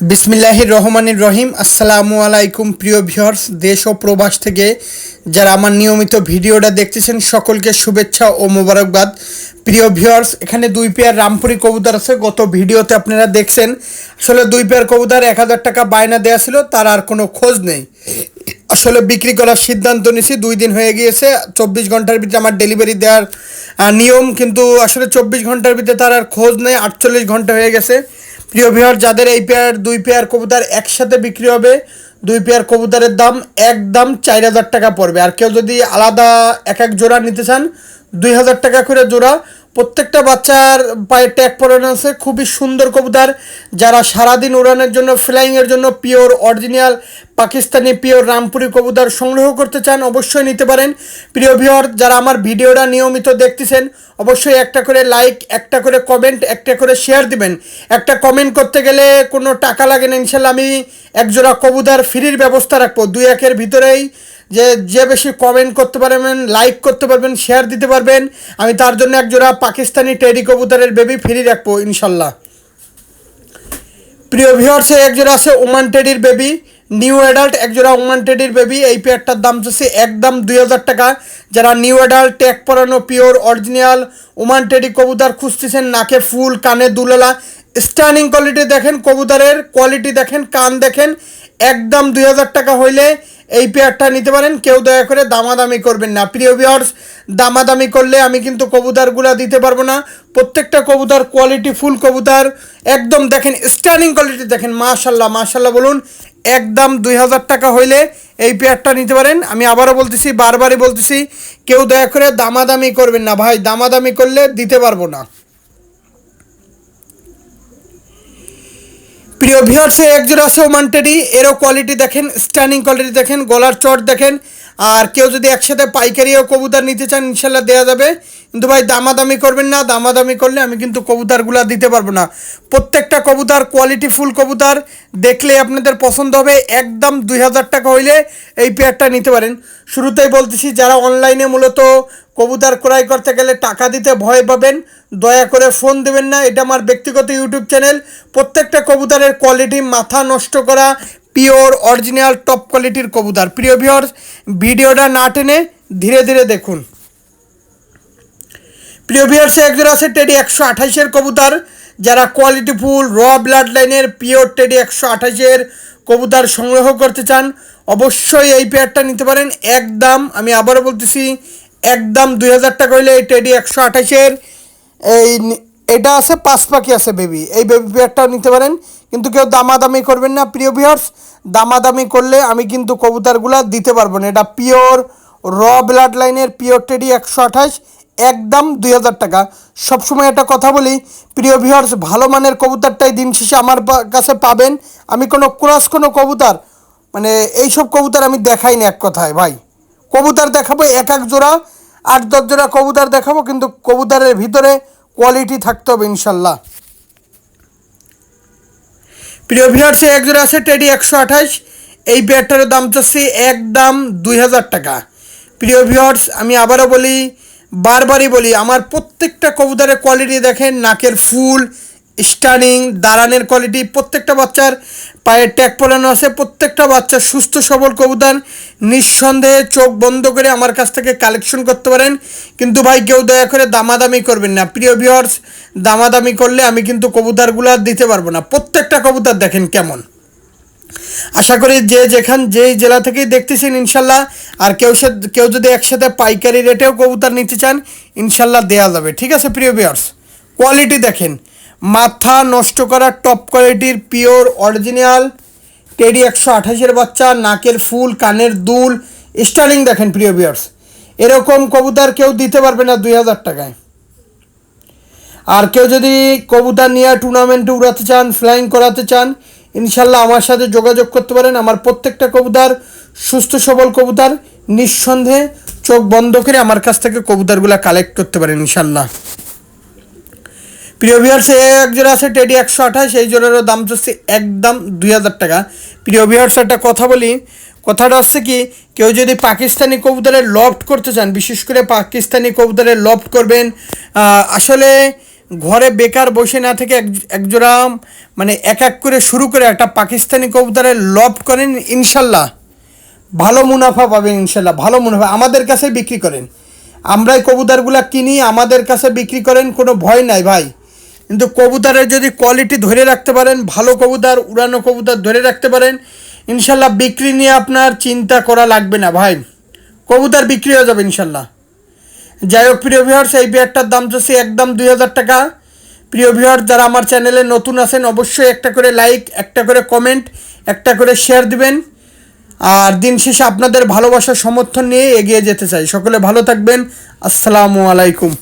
বিসমিল্লাহির রহমানির রহিম। আসসালামু আলাইকুম প্রিয় ভিউয়ার্স, দেশ ও প্রবাস থেকে যারা আমার নিয়মিত ভিডিওটা দেখতেছেন সকলকে শুভেচ্ছা ও মোবারকবাদ। প্রিয় ভিউয়ার্স, এখানে দুই পেয়ার রামপুরি কবুতর আছে। গত ভিডিওতে আপনারা দেখছেন আসলে দুই পেয়ার কবুতর 1000 টাকা বায়না দেওয়া ছিল, তার আর কোনো খোঁজ নেই। আসলে বিক্রি করার সিদ্ধান্ত নিয়েছি, 2 দিন হয়ে গিয়েছে। 24 ঘন্টার ভিতরে আমার ডেলিভারি দেওয়ার নিয়ম, কিন্তু আসলে 24 ঘন্টার ভিতরে তার আর খোঁজ নেই। 48 ঘন্টা হয়ে গেছে। প্রিয় ভিউয়ার, যাদের এই দুই পেয়ার কবুতর একসাথে বিক্রি হবে, দুই পেয়ার কবুতরের দাম একদম 4000 টাকা পড়বে। আর কেউ যদি আলাদা এক এক জোড়া নিতে চান, 2000 টাকা করে জোড়া। প্রত্যেকটা বাচ্চার পায়ে ট্যাগ পরানো আছে, খুবই সুন্দর কবুতর। যারা সারাদিন উড়ানের জন্য, ফ্লাইংয়ের জন্য pure original Pakistani pure Rampuri কবুতর সংগ্রহ করতে চান, অবশ্যই নিতে পারেন। প্রিয় ভিউয়ার, যারা আমার ভিডিওটা নিয়মিত দেখতেছেন, অবশ্যই একটা করে লাইক, একটা করে কমেন্ট, একটা করে শেয়ার দিবেন। একটা কমেন্ট করতে গেলে কোনো টাকা লাগে না। ইনশাল্লাহ আমি একজোড়া কবুতর ফ্রির ব্যবস্থা রাখবো। 2-1-এর ভিতরেই যে বেশি কমেন্ট করতে পারবেন, লাইক করতে পারবেন, শেয়ার দিতে পারবেন, আমি তার জন্য একজোড়া পাকিস্তানি টেডি কবুতরের বেবি ফ্রি রাখবো ইনশাল্লাহ। প্রিয় ভিউয়ার্স, একজোড়া আছে ওমান টেডির বেবি, নিউ অ্যাডাল্ট একজোড়া ওমান টেডির বেবি। এই পেয়ারটার দাম চাচ্ছে একদম 2000 টাকা। যারা নিউ অ্যাডাল্ট ট্যাগ পরানো পিওর অরিজিনাল ওমান টেডি কবুতর খুঁজতেছেন, নাকে ফুল, কানে দুলেলা, স্টার্নিং কোয়ালিটি দেখেন, কবুতরের কোয়ালিটি দেখেন, কান দেখেন, একদম 2000 টাকা হইলে এই পেয়ারটা নিতে পারেন। কেউ দয়া করে দামাদামি করবেন না। প্রিয় ভিউয়ার্স, দামাদামি করলে আমি কিন্তু কবুতরগুলো দিতে পারবো না। প্রত্যেকটা কবুতর কোয়ালিটি ফুল কবুতর, একদম দেখেন স্টার্নিং কোয়ালিটি দেখেন, মাশাল্লাহ মাশাল্লাহ বলুন। একদম 2000 টাকা হইলে এই পেয়ারটা নিতে পারেন। আমি আবারও বলতেছি, বারবারই বলতেছি, কেউ দয়া করে দামাদামি করবেন না ভাই, দামাদামি করলে দিতে পারবো না। প্রিয় ভিউয়ার্স, একজোড়া আছে ওমান টেডি, এরও কোয়ালিটি দেখেন, স্টার্নিং কোয়ালিটি দেখেন, গলার চট দেখেন। আর কেউ যদি একসাথে পাইকারিও কবুতর নিতে চান, ইনশাল্লাহ দেওয়া যাবে। কিন্তু ভাই দামাদামি করবেন না, দামাদামি করলে আমি কিন্তু কবুতরগুলো দিতে পারবো না। প্রত্যেকটা কবুতর কোয়ালিটি ফুল কবুতর, দেখলে আপনাদের পছন্দ হবে। একদম 2000 টাকা হইলে এই পেয়ারটা নিতে পারেন। শুরুতেই বলতেছি, যারা অনলাইনে মূলত কবুতর ক্রয় করতে গেলে টাকা দিতে ভয় পাবেন, দয়া করে ফোন দেবেন না। এটা আমার ব্যক্তিগত ইউটিউব চ্যানেল। প্রত্যেকটা কবুতরের কোয়ালিটি মাথা নষ্ট করা পিওর অরিজিনাল টপ কোয়ালিটির কবুতর। প্রিয় ভিউয়ার্স, ভিডিওটা না টেনে ধীরে ধীরে দেখুন। প্রিয় ভিউয়ার্স, একজোড়া আছে টেডি 128-এর কবুতর। যারা কোয়ালিটি ফুল র ব্লাড লাইনের পিওর টেডি 128-এর কবুতর সংগ্রহ করতে চান, অবশ্যই এই পেয়ারটা নিতে পারেন। একদম, আমি আবারও বলতেছি, একদম 2000 টাকা হইলে এই টেডি 128-এর এই এটা আছে, 5 পাখি আছে বেবি, এই বেবি পেয়ারটাও নিতে পারেন। কিন্তু কেউ দামাদামি করবেন না প্রিয় ভিউয়ার্স, দামাদামি করলে আমি কিন্তু কবুতরগুলো দিতে পারবো না। এটা পিওর র ব্লাড লাইনের পিওর টেডি 128, একদম 2000 টাকা। সবসময় একটা কথা বলি প্রিয় ভিউয়ার্স, ভালো মানের কবুতরটাই দিন শেষে আমার কাছে পাবেন। আমি কোনো ক্রস কোনো কবুতর মানে এইসব কবুতর আমি দেখাই না। এক কথায় ভাই, কবুতর দেখাবো এক এক জোড়া, 8-10 জোড়া কবুতর দেখাবো, কিন্তু কবুতরের ভিতরে কোয়ালিটি থাকতে হবে ইনশাল্লাহ। প্রিয় ভিউয়ার্স, এক জোড়া আছে টেডি 128, এই পেয়ারটার দাম চাচ্ছি একদম 2000 টাকা। প্রিয় ভিউয়ার্স, আমি আবারও বলি, বারবারই বলি, আমার প্রত্যেকটা কবুতরের কোয়ালিটি দেখেন, নাকের ফুল, স্টার্নিং, দাঁড়ানের কোয়ালিটি, প্রত্যেকটা বাচ্চার পায়ের ট্যাগ পরানো আছে। প্রত্যেকটা বাচ্চা সুস্থ সবল কবুতর, নিঃসন্দেহে চোখ বন্ধ করে আমার কাছ থেকে কালেকশন করতে পারেন। কিন্তু ভাই কেউ দয়া করে দামাদামি করবেন না প্রিয় ভিউয়ার্স, দামাদামি করলে আমি কিন্তু কবুতরগুলো দিতে পারবো না। প্রত্যেকটা কবুতর দেখেন কেমন। আশা করি যেই জেলা থেকেই দেখতেছেন ইনশাল্লাহ। আর কেউ যদি একসাথে পাইকারি রেটেও কবুতর নিতে চান, ইনশাল্লাহ দেওয়া যাবে। ঠিক আছে প্রিয় ভিউয়ার্স, কোয়ালিটি দেখেন, মাথা নষ্ট করা টপ কোয়ালিটির পিওর অরিজিনাল টেডি 128-এর বাচ্চা, নাকের ফুল, কানের দুল, স্টাইলিং দেখেন প্রিয় ভিউয়ার্স। এরকম কবুতর কেউ দিতে পারবে না 2000 টাকায়। আর কেউ যদি কবুতর নিয়ে টুর্নামেন্টে উড়াতে চান, ফ্লাইং করাতে চান, ইনশাল্লাহ আমার সাথে যোগাযোগ করতে পারেন। আমার প্রত্যেকটা কবুতর সুস্থ সবল কবুতর, নিঃসন্দেহে চোখ বন্ধ করে আমার কাছ থেকে কবুতরগুলো কালেক্ট করতে পারেন ইনশাল্লাহ। প্রিয় ভিউয়ার্স, এক জোড়া আছে টেডি 128, এই জোড়ারও দাম হচ্ছে একদম 2000 টাকা। প্রিয় ভিউয়ার্স, একটা কথা বলি, কথাটা হচ্ছে কি, কেউ যদি পাকিস্তানি কবুতরের লফট করতে চান, বিশেষ করে পাকিস্তানি কবুতরের লফট করবেন, আসলে ঘরে বেকার বসে না থেকে একজোড়া মানে এক এক করে শুরু করে একটা পাকিস্তানি কবুতরের লব করেন, ইনশাল্লাহ ভালো মুনাফা পাবেন। ইনশাল্লাহ ভালো মুনাফা। আমাদের কাছে বিক্রি করেন, আমরাই কবুতরগুলো কিনি, আমাদের কাছে বিক্রি করেন, কোনো ভয় নাই ভাই। কিন্তু কবুতরের যদি কোয়ালিটি ধরে রাখতে পারেন, ভালো কবুতর, উড়ানো কবুতর ধরে রাখতে পারেন, ইনশাল্লাহ বিক্রি নিয়ে আপনার চিন্তা করা লাগবে না ভাই, কবুতর বিক্রি হয়ে যাবে ইনশাল্লাহ। যাই হোক প্রিয় ভিউয়ার্স, এই বিয়ারটার দাম চাচ্ছি একদম 2000 টাকা। প্রিয় ভিউয়ার্স, যারা আমার চ্যানেলে নতুন আছেন অবশ্যই একটা করে লাইক, একটা করে কমেন্ট, একটা করে শেয়ার দিবেন। আর দিন শেষে আপনাদের ভালোবাসার সমর্থন নিয়ে এগিয়ে যেতে চাই। সকলে ভালো থাকবেন। আসসালামু আলাইকুম।